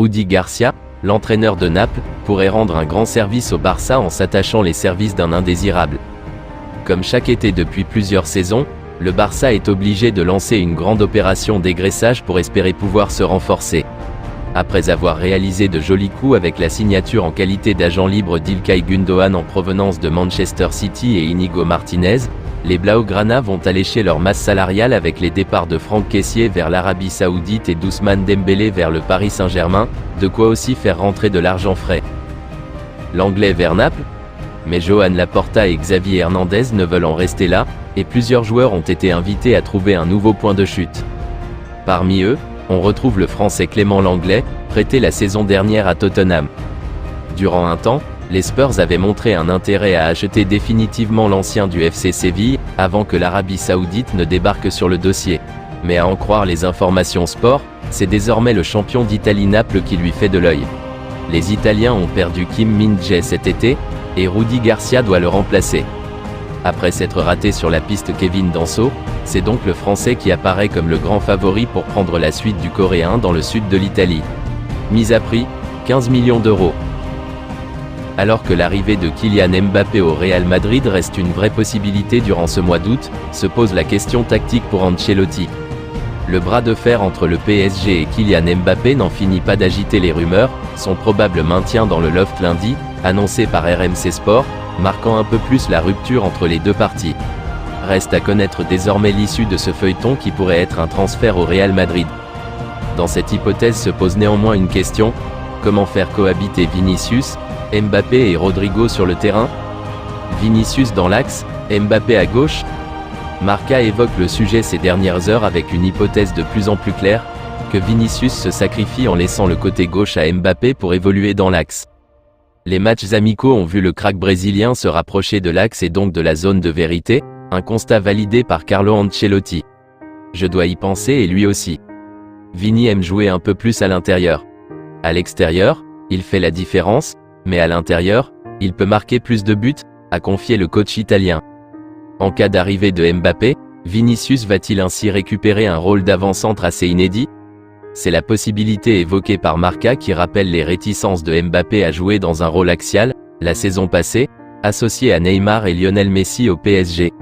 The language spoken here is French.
Rudi Garcia, l'entraîneur de Naples, pourrait rendre un grand service au Barça en s'attachant les services d'un indésirable. Comme chaque été depuis plusieurs saisons, le Barça est obligé de lancer une grande opération dégraissage pour espérer pouvoir se renforcer. Après avoir réalisé de jolis coups avec la signature en qualité d'agent libre d'Ilkay Gundogan en provenance de Manchester City et Inigo Martinez, les Blaugrana vont allécher leur masse salariale avec les départs de Franck Kessié vers l'Arabie Saoudite et d'Ousmane Dembélé vers le Paris Saint-Germain, de quoi aussi faire rentrer de l'argent frais. L'Anglais vers Naples? Mais Joan Laporta et Xavi Hernandez ne veulent en rester là, et plusieurs joueurs ont été invités à trouver un nouveau point de chute. Parmi eux, on retrouve le Français Clément Lenglet, prêté la saison dernière à Tottenham. Durant un temps, les Spurs avaient montré un intérêt à acheter définitivement l'ancien du FC Séville, avant que l'Arabie Saoudite ne débarque sur le dossier. Mais à en croire les informations sport, c'est désormais le champion d'Italie Naples qui lui fait de l'œil. Les Italiens ont perdu Kim Min-jae cet été, et Rudi Garcia doit le remplacer. Après s'être raté sur la piste Kevin Danso, c'est donc le Français qui apparaît comme le grand favori pour prendre la suite du Coréen dans le sud de l'Italie. Mise à prix, 15 millions d'euros. Alors que l'arrivée de Kylian Mbappé au Real Madrid reste une vraie possibilité durant ce mois d'août, se pose la question tactique pour Ancelotti. Le bras de fer entre le PSG et Kylian Mbappé n'en finit pas d'agiter les rumeurs, son probable maintien dans le loft lundi, annoncé par RMC Sport, marquant un peu plus la rupture entre les deux parties. Reste à connaître désormais l'issue de ce feuilleton qui pourrait être un transfert au Real Madrid. Dans cette hypothèse se pose néanmoins une question: comment faire cohabiter Vinicius, Mbappé et Rodrigo sur le terrain? Vinicius dans l'axe, Mbappé à gauche? Marca évoque le sujet ces dernières heures avec une hypothèse de plus en plus claire, que Vinicius se sacrifie en laissant le côté gauche à Mbappé pour évoluer dans l'axe. Les matchs amicaux ont vu le crack brésilien se rapprocher de l'axe et donc de la zone de vérité, un constat validé par Carlo Ancelotti. Je dois y penser et lui aussi. Vini aime jouer un peu plus à l'intérieur. À l'extérieur, il fait la différence, mais à l'intérieur, il peut marquer plus de buts, a confié le coach italien. En cas d'arrivée de Mbappé, Vinicius va-t-il ainsi récupérer un rôle d'avant-centre assez inédit? C'est la possibilité évoquée par Marca qui rappelle les réticences de Mbappé à jouer dans un rôle axial, la saison passée, associé à Neymar et Lionel Messi au PSG.